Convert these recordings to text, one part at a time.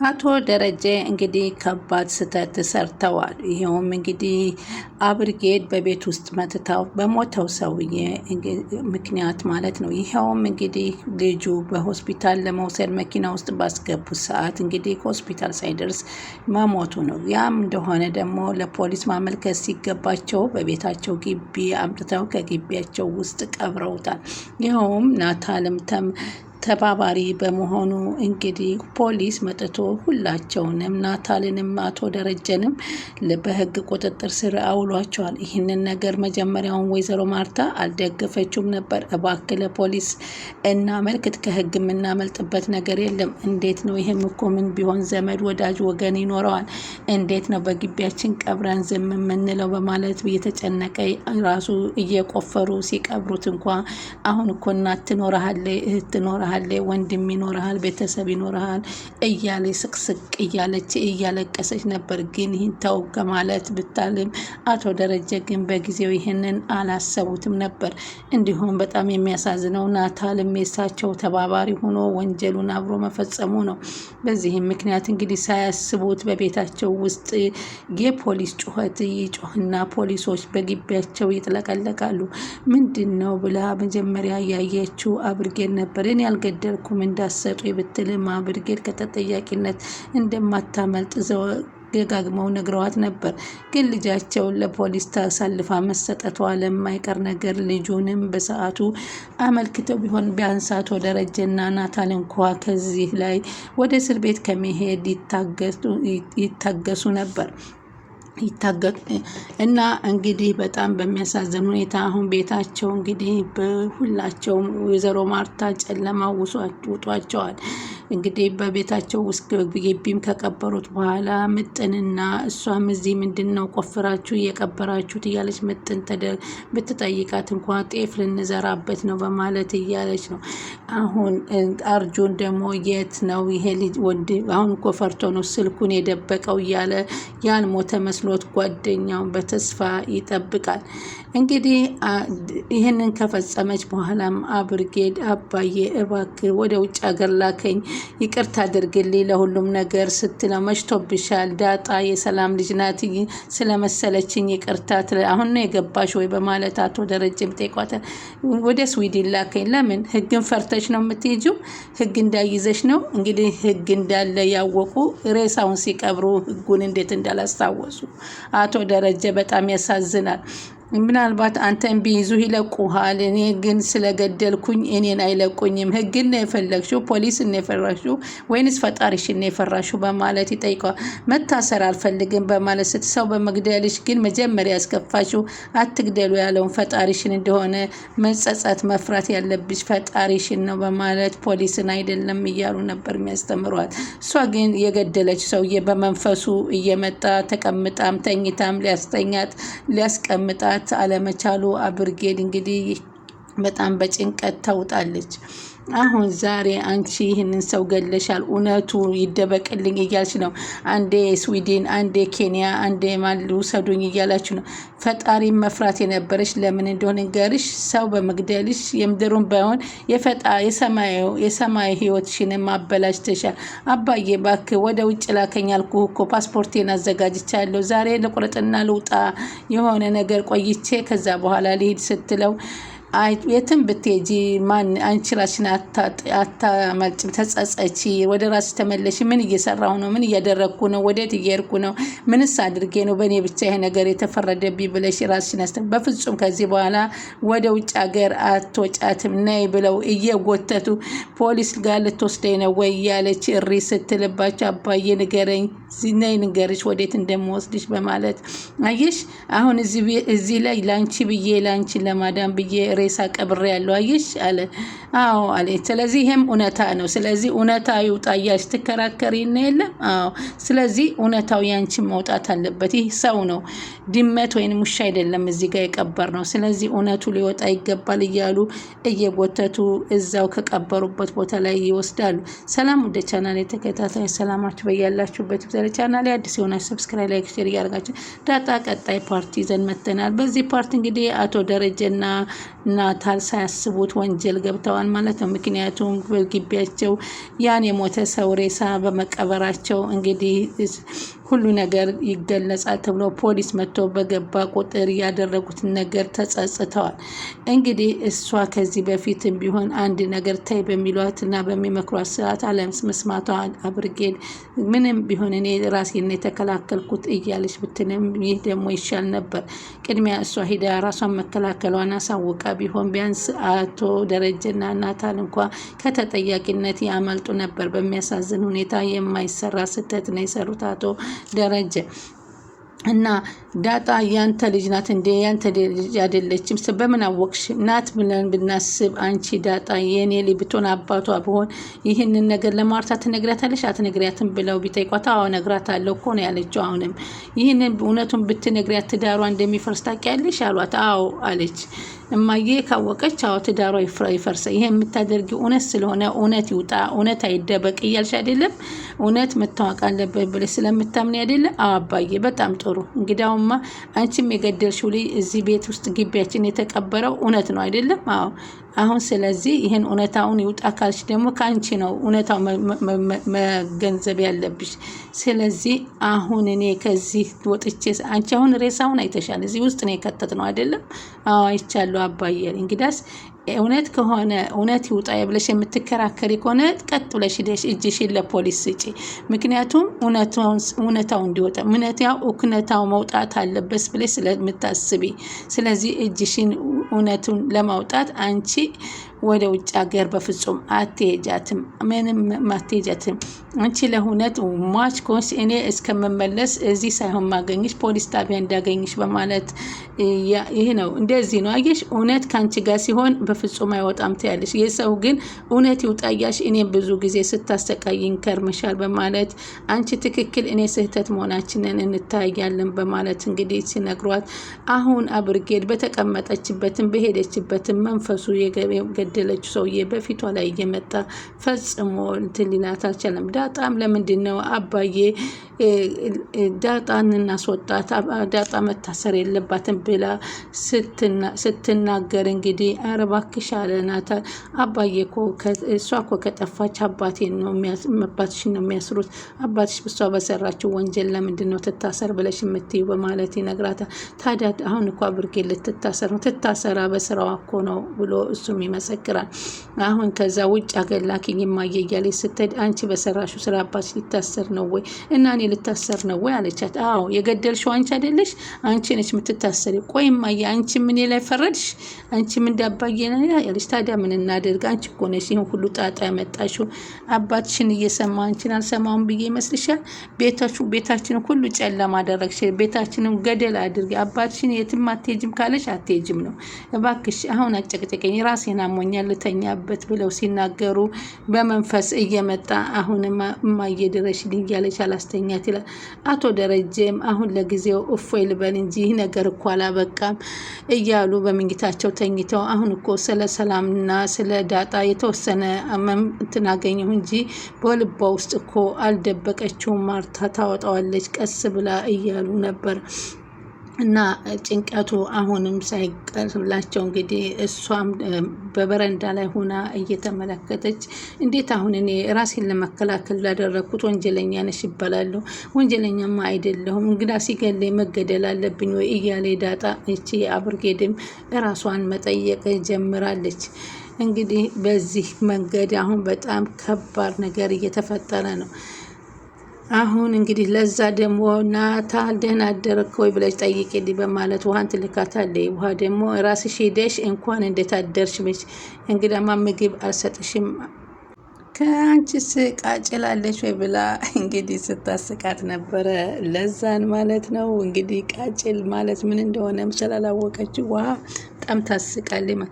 አቶ ደረጀ እንግዲህ ከባድ ስህተት ሰርተዋል። ይኸውም እንግዲህ አብርጌድ በቤት ውስጥ መትታው በሞተው ሰውዬ ምክንያት ማለት ነው። ይኸውም እንግዲህ ልጁ በሆስፒታል ለመውሰድ መኪና ውስጥ ባስገቡት ሰዓት እንግዲህ ሆስፒታል ሳይደርስ መሞቱ ነው። ያም እንደሆነ ደግሞ ለፖሊስ ማመልከት ሲገባቸው በቤታቸው ግቢ አምጥተው ከግቢያቸው ውስጥ ቀብረውታል። ይኸውም ናታልም ተባባሪ በመሆኑ እንግዲህ ፖሊስ መጥቶ ሁላቸውንም ናታልንም አቶ ደረጀንም በሕግ ቁጥጥር ስር አውሏቸዋል። ይህንን ነገር መጀመሪያውን ወይዘሮ ማርታ አልደገፈችውም ነበር። እባክህ ለፖሊስ እናመልክት፣ ከሕግ የምናመልጥበት ነገር የለም። እንዴት ነው ይህም እኮ ምን ቢሆን ዘመድ ወዳጅ ወገን ይኖረዋል። እንዴት ነው በግቢያችን ቀብረን ዝም የምንለው? በማለት እየተጨነቀ ራሱ እየቆፈሩ ሲቀብሩት እንኳ አሁን እኮ እናት ትኖርሃለች፣ እህት ትኖርሃለች፣ ወንድም ይኖርሃል፣ ቤተሰብ ይኖርሃል እያለ ስቅስቅ እያለች እያለቀሰች ነበር። ግን ይህን ተው ከማለት ብታልም አቶ ደረጀ ግን በጊዜው ይህንን አላሰቡትም ነበር። እንዲሁም በጣም የሚያሳዝነው ናታልም የሳቸው ተባባሪ ሆኖ ወንጀሉን አብሮ መፈጸሙ ነው። በዚህም ምክንያት እንግዲህ ሳያስቡት በቤታቸው ውስጥ የፖሊስ ጩኸት ይጮህና ፖሊሶች በግቢያቸው ይጥለቀለቃሉ። ምንድን ነው ብላ መጀመሪያ ያየችው አብርጌድ ነበር። እኔ ያልገደልኩም እንዳሰጡ ብትልም አብርጌድ ከተጠያቂነት እንደማታመልጥ ደጋግመው ነግረዋት ነበር። ግን ልጃቸውን ለፖሊስ ታሳልፋ መሰጠቷ ለማይቀር ነገር ልጁንም በሰዓቱ አመልክተው ቢሆን ቢያንስ አቶ ደረጀና ናታል እንኳ ከዚህ ላይ ወደ እስር ቤት ከመሄድ ይታገሱ ነበር እና እንግዲህ በጣም በሚያሳዝን ሁኔታ አሁን ቤታቸው እንግዲህ በሁላቸውም ወይዘሮ ማርታ ጨለማ ውጧቸዋል። እንግዲህ በቤታቸው ውስጥ ግቢም ከቀበሩት በኋላ ምጥንና እሷም እዚህ ምንድን ነው ቆፍራችሁ እየቀበራችሁት እያለች ምጥን ብትጠይቃት እንኳ ጤፍ ልንዘራበት ነው በማለት እያለች ነው። አሁን አርጁን ደግሞ የት ነው ይሄ ልጅ ወንድ አሁን እኮ ፈርቶ ነው ስልኩን የደበቀው እያለ ያልሞተ መስሎት ጓደኛውን በተስፋ ይጠብቃል። እንግዲህ ይህንን ከፈጸመች በኋላም አብርጌድ አባዬ እባክህ ወደ ውጭ ሀገር ላከኝ፣ ይቅርታ አድርግልኝ ለሁሉም ነገር ስትለው መሽቶብሻል፣ ዳጣ የሰላም ልጅ ናት ስለመሰለችኝ ይቅርታ አሁን ነው የገባሽ ወይ በማለት አቶ ደረጀም ጠይቋታል። ወደ ስዊድን ላከኝ። ለምን? ህግን ፈርተሽ ነው የምትሄጂው? ህግ እንዳይዘሽ ነው? እንግዲህ ህግ እንዳለ ያወቁ ሬሳውን ሲቀብሩ ህጉን እንዴት እንዳላስታወሱ አቶ ደረጀ በጣም ያሳዝናል። ምናልባት አንተን ቢይዙ ይለቁሃል፣ እኔ ግን ስለገደልኩኝ እኔን አይለቁኝም። ህግን ነው የፈለግሽው? ፖሊስን ነው የፈራሽው ወይንስ ፈጣሪሽን ነው የፈራሽው? በማለት ይጠይቀዋል። መታሰር አልፈልግም በማለት ስትሰው በመግደልሽ ግን መጀመሪያ ያስከፋሽው አትግደሉ ያለውን ፈጣሪሽን እንደሆነ መጸጸት መፍራት ያለብሽ ፈጣሪሽን ነው በማለት ፖሊስን አይደለም እያሉ ነበር የሚያስተምሯት። እሷ ግን የገደለች ሰውዬ በመንፈሱ እየመጣ ተቀምጣም ተኝታም ሊያስቀምጣት አለመቻሉ አብርጌድ እንግዲህ በጣም በጭንቀት ተውጣለች። አሁን ዛሬ አንቺ ይህንን ሰው ገለሻል፣ እውነቱ ይደበቅልኝ እያልች ነው። አንዴ ስዊድን፣ አንዴ ኬንያ፣ አንዴ ማል ውሰዱኝ እያላችሁ ነው። ፈጣሪ መፍራት የነበረች ለምን እንደሆነ ንገርሽ፣ ሰው በመግደልሽ የምድሩን ባይሆን የሰማይ ህይወትሽን ማበላሽተሻል። አባዬ እባክህ ወደ ውጭ ላከኝ አልኩህ እኮ ፓስፖርቴን አዘጋጅቻለሁ። ዛሬ ልቁረጥና ልውጣ የሆነ ነገር ቆይቼ ከዛ በኋላ ልሂድ ስትለው የትም ብትሄጂ ማን አንቺ ራስሽን አታመልጭም፣ ተጸጸቺ፣ ወደ ራስሽ ተመለሽ። ምን እየሰራሁ ነው? ምን እያደረግኩ ነው? ወዴት እየሄድኩ ነው? ምንስ አድርጌ ነው በእኔ ብቻ ይሄ ነገር የተፈረደብኝ ብለሽ ራስሽን በፍጹም ከዚህ በኋላ ወደ ውጭ ሀገር አትወጫትም፣ ነይ ብለው እየጎተቱ ፖሊስ ጋር ልትወስደኝ ነው ወይ እያለች እሪ ስትልባቸው አባዬ ንገረኝ፣ ነይ ንገርሽ ወዴት እንደምወስድሽ በማለት አየሽ፣ አሁን እዚህ ላይ ላንቺ ብዬ ላንቺ ለማዳን ብዬ ሬሳ ቀብሬ ያለው አየሽ አለ። አዎ አለ። ስለዚህ ይሄም እውነታ ነው። ስለዚህ እውነታ ይውጣ እያልሽ ትከራከሪ እና የለም። አዎ ስለዚህ እውነታው ያንቺ መውጣት አለበት። ይህ ሰው ነው፣ ድመት ወይንም ውሻ አይደለም እዚህ ጋር የቀበር ነው። ስለዚህ እውነቱ ሊወጣ ይገባል እያሉ እየጎተቱ እዛው ከቀበሩበት ቦታ ላይ ይወስዳሉ። ሰላም ወደ ቻናል የተከታታይ ሰላማችሁ በያላችሁበት ይብዛል። ቻናል አዲስ የሆናችሁ ሰብስክራይብ፣ ላይክ፣ ሼር እያደረጋችሁ ዳጣ ቀጣይ ፓርቲ ይዘን መጥተናል። በዚህ ፓርቲ እንግዲህ አቶ ደረጀና ናታል ሳያስቡት ወንጀል ገብተዋል ማለት ነው። ምክንያቱም በግቢያቸው ያን የሞተ ሰው ሬሳ በመቀበራቸው እንግዲህ ሁሉ ነገር ይገለጻል ተብሎ ፖሊስ መጥቶ በገባ ቁጥር ያደረጉትን ነገር ተጸጽተዋል። እንግዲህ እሷ ከዚህ በፊትም ቢሆን አንድ ነገር ታይ በሚሏትና በሚመክሯት ሰዓት አለመስማቷ አብርጌል ምንም ቢሆን እኔ ራሴን የተከላከልኩት እያለች ብትንም ይህ ደግሞ ይሻል ነበር። ቅድሚያ እሷ ሂዳ ራሷን መከላከሏን አሳውቃ ቢሆን ቢያንስ አቶ ደረጀና ናታል እንኳ ከተጠያቂነት ያመልጡ ነበር። በሚያሳዝን ሁኔታ የማይሰራ ስህተት ነው የሰሩት አቶ ደረጀ እና ዳጣ ያንተ ልጅ ናት እንዴ? ያንተ ልጅ አይደለችም በምን አወቅሽ? ናት ብለን ብናስብ አንቺ ዳጣ የኔ ልጅ ብትሆን አባቷ ብሆን ይህንን ነገር ለማርታ ትነግራታለሽ አትነግሪያትም ብለው ቢጠይቋት አዎ እነግራታለሁ እኮ ነው ያለችው። አሁንም ይህንን እውነቱን ብትነግሪያት ትዳሯ እንደሚፈርስ ታውቂያለሽ አሏት። አዎ አለች። እማዬ ካወቀች አዎ ትዳሯ ይፈርሰ። ይሄ የምታደርጊው እውነት ስለሆነ እውነት ይውጣ፣ እውነት አይደበቅ እያልሽ አይደለም? እውነት መታወቅ አለበት ብለሽ ስለምታምኒ አይደለም? አዎ አባዬ በጣም ጥሩ። እንግዲያውማ አንቺም የገደልሽው ልጅ እዚህ ቤት ውስጥ ግቢያችን የተቀበረው እውነት ነው አይደለም? አዎ አሁን ስለዚህ ይህን እውነታውን ይውጣ ካልሽ ደግሞ ከአንቺ ነው እውነታው መገንዘብ ያለብሽ። ስለዚህ አሁን እኔ ከዚህ ወጥቼ አንቺ አሁን ሬሳውን አይተሻል፣ እዚህ ውስጥ ነው የከተት ነው አይደለም? አዎ አይቻለሁ አባዬ። እንግዳስ እውነት ከሆነ እውነት ይውጣ ብለሽ የምትከራከሪ ከሆነ ቀጥ ብለሽ ሄደሽ እጅሽን ለፖሊስ ስጪ። ምክንያቱም እውነታው እንዲወጣ እውነታው መውጣት አለበት ብለሽ ስለምታስቢ፣ ስለዚህ እጅሽን እውነቱን ለማውጣት አንቺ ወደ ውጭ ሀገር በፍጹም አትሄጃትም፣ ምንም አትሄጃትም። አንቺ ለእውነት ሟች ከሆንሽ እኔ እስከምመለስ እዚህ ሳይሆን ማገኝሽ ፖሊስ ጣቢያ እንዳገኝሽ በማለት ይህ ነው እንደዚህ ነው አየሽ። እውነት ከአንቺ ጋር ሲሆን በፍጹም አይወጣም ትያለሽ። የሰው ግን እውነት ይውጣያሽ እኔም ብዙ ጊዜ ስታሰቃይኝ ከርመሻል በማለት አንቺ ትክክል እኔ ስህተት መሆናችንን እንታያለን በማለት እንግዲህ ሲነግሯት አሁን አብርጌል በተቀመጠችበትም በሄደችበትም መንፈሱ ገደለችው ሰውዬ በፊቷ ላይ እየመጣ ፈጽሞ እንትን ሊላት አልቻለም። ዳጣም ለምንድን ነው አባዬ ዳጣን እናስወጣት፣ ዳጣ መታሰር የለባትም ብላ ስትናገር እንግዲህ ኧረ እባክሽ አለ ናታል። አባዬ እኮ እሷ እኮ ከጠፋች አባትሽን ነው የሚያስሩት፣ አባትሽ ብሷ በሰራችው ወንጀል ለምንድን ነው ትታሰር ብለሽ የምትዩ በማለት ይነግራታል። ታዲያ አሁን እኮ አብርጌል ልትታሰር ነው፣ ትታሰራ በስራዋ እኮ ነው ብሎ እሱም ይመሰክራል። አሁን ከዛ ውጭ ሀገር ላኪኝ እማዬ እያለች ስትሄድ አንቺ በሰራሽው ስራ አባትሽ ሊታሰር ነው ወይ እና እኔ ልታሰር ነው ወይ አለቻት። አዎ የገደልሽው አንቺ አይደለሽ? አንቺ ነች የምትታሰሪ። ቆይ እማዬ አንቺ ምን ላይ ፈረድሽ? አንቺ ምን እንዳባዬ ነው ያለሽ? ታዲያ ምን እናደርግ? አንቺ እኮ ነሽ ይሄን ሁሉ ጣጣ ያመጣሽው። አባትሽን እየሰማ አንቺን አልሰማውም ብዬ ይመስልሻል? ቤታችን ሁሉ ጨለማ አደረግሽ፣ ቤታችንን ገደል አድርጊ። አባትሽን የትም አትሄጂም ካለሽ አትሄጂም ነው። እባክሽ አሁን አጨቅጨቀኝ፣ ራሴን አሞኛል ልተኛበት ብለው ሲናገሩ በመንፈስ እየመጣ አሁንም እማዬ ድረሽልኝ እያለች አላስተኛት ይላል። አቶ ደረጀም አሁን ለጊዜው እፎይ ልበል እንጂ ይህ ነገር እኮ አላበቃም እያሉ በምኝታቸው ተኝተው አሁን እኮ ስለ ሰላምና ስለ ዳጣ የተወሰነ እንትን አገኘሁ እንጂ በልቧ ውስጥ እኮ አልደበቀችውም፣ ማርታ ታወጣዋለች ቀስ ብላ እያሉ ነበር። እና ጭንቀቱ አሁንም ሳይቀርላቸው እንግዲህ እሷም በበረንዳ ላይ ሆና እየተመለከተች እንዴት አሁን እኔ ራሴን ለመከላከል ላደረግኩት ወንጀለኛ ነሽ ይባላለሁ? ወንጀለኛማ አይደለሁም፣ እንግዳ ሲገለኝ መገደል አለብኝ ወይ እያለ ዳጣ እቺ አብርጌድም ራሷን መጠየቅ ጀምራለች። እንግዲህ በዚህ መንገድ አሁን በጣም ከባድ ነገር እየተፈጠረ ነው። አሁን እንግዲህ ለዛ ደግሞ ናታል ደህና አደርክ ወይ ብለሽ ጠይቂልኝ በማለት ውሃን ትልካታለች። ውሃ ደግሞ ራስሽ ሄደሽ እንኳን እንዴት አደርሽ ብለሽ እንግዳማ ምግብ አልሰጥሽም ከአንቺስ ቃጭላለች ወይ ብላ እንግዲህ ስታስቃት ነበረ። ለዛን ማለት ነው እንግዲህ ቃጭል ማለት ምን እንደሆነም ስላላወቀች ውሃ በጣም ታስቃለች።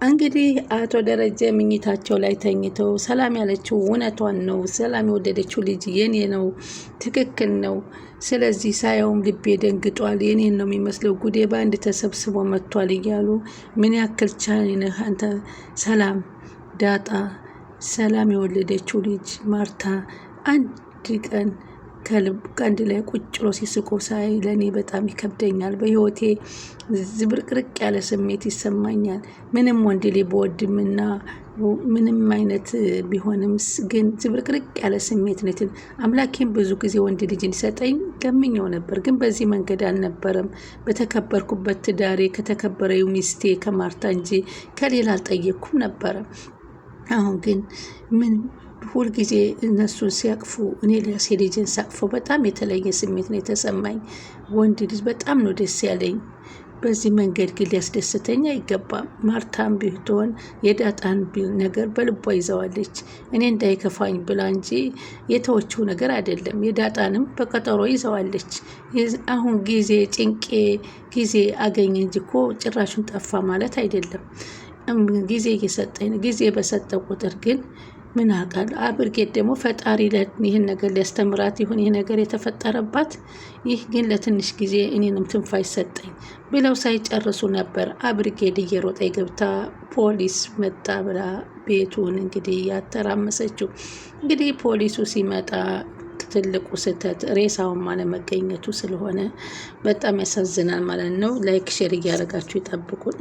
እንግዲህ አቶ ደረጀ ምኝታቸው ላይ ተኝተው ሰላም ያለችው እውነቷን ነው። ሰላም የወደደችው ልጅ የኔ ነው፣ ትክክል ነው። ስለዚህ ሳየውም ልቤ ደንግጧል። የኔን ነው የሚመስለው፣ ጉዴ በአንድ ተሰብስቦ መጥቷል እያሉ ምን ያክል ቻይነህ አንተ ሰላም ዳጣ ሰላም የወለደችው ልጅ ማርታ አንድ ቀን ከአንድ ላይ ቁጭ ብሎ ሲስቁ ሳይ ለእኔ በጣም ይከብደኛል። በህይወቴ ዝብርቅርቅ ያለ ስሜት ይሰማኛል። ምንም ወንድ ልጅ በወድምና ምንም አይነት ቢሆንም ግን ዝብርቅርቅ ያለ ስሜት ነው። አምላኬም ብዙ ጊዜ ወንድ ልጅ እንዲሰጠኝ ለምኜው ነበር፣ ግን በዚህ መንገድ አልነበረም። በተከበርኩበት ትዳሬ ከተከበረው ሚስቴ ከማርታ እንጂ ከሌላ አልጠየቅኩም ነበረ። አሁን ግን ምን ሁልጊዜ እነሱን ሲያቅፉ እኔ ለሴ ልጅን ሳቅፈው በጣም የተለየ ስሜት ነው የተሰማኝ። ወንድ ልጅ በጣም ነው ደስ ያለኝ። በዚህ መንገድ ግን ሊያስደስተኝ አይገባም። ማርታም ቢሆን የዳጣን ነገር በልቧ ይዘዋለች። እኔ እንዳይከፋኝ ብላ እንጂ የተወችው ነገር አይደለም። የዳጣንም በቀጠሮ ይዘዋለች። አሁን ጊዜ ጭንቄ ጊዜ አገኘ እንጂ እኮ ጭራሹን ጠፋ ማለት አይደለም። ጊዜ እየሰጠኝ ጊዜ በሰጠ ቁጥር ግን ምን አውቃል። አብርጌት ደግሞ ፈጣሪ ይህን ነገር ሊያስተምራት ይሁን ይህ ነገር የተፈጠረባት። ይህ ግን ለትንሽ ጊዜ እኔንም ትንፋሽ ሰጠኝ ብለው ሳይጨርሱ ነበር አብርጌድ እየሮጠ ገብታ ፖሊስ መጣ ብላ ቤቱን እንግዲህ ያተራመሰችው። እንግዲህ ፖሊሱ ሲመጣ ትልቁ ስህተት ሬሳውን አለመገኘቱ ስለሆነ በጣም ያሳዝናል ማለት ነው። ላይክ ሼር እያደረጋችሁ ይጠብቁን።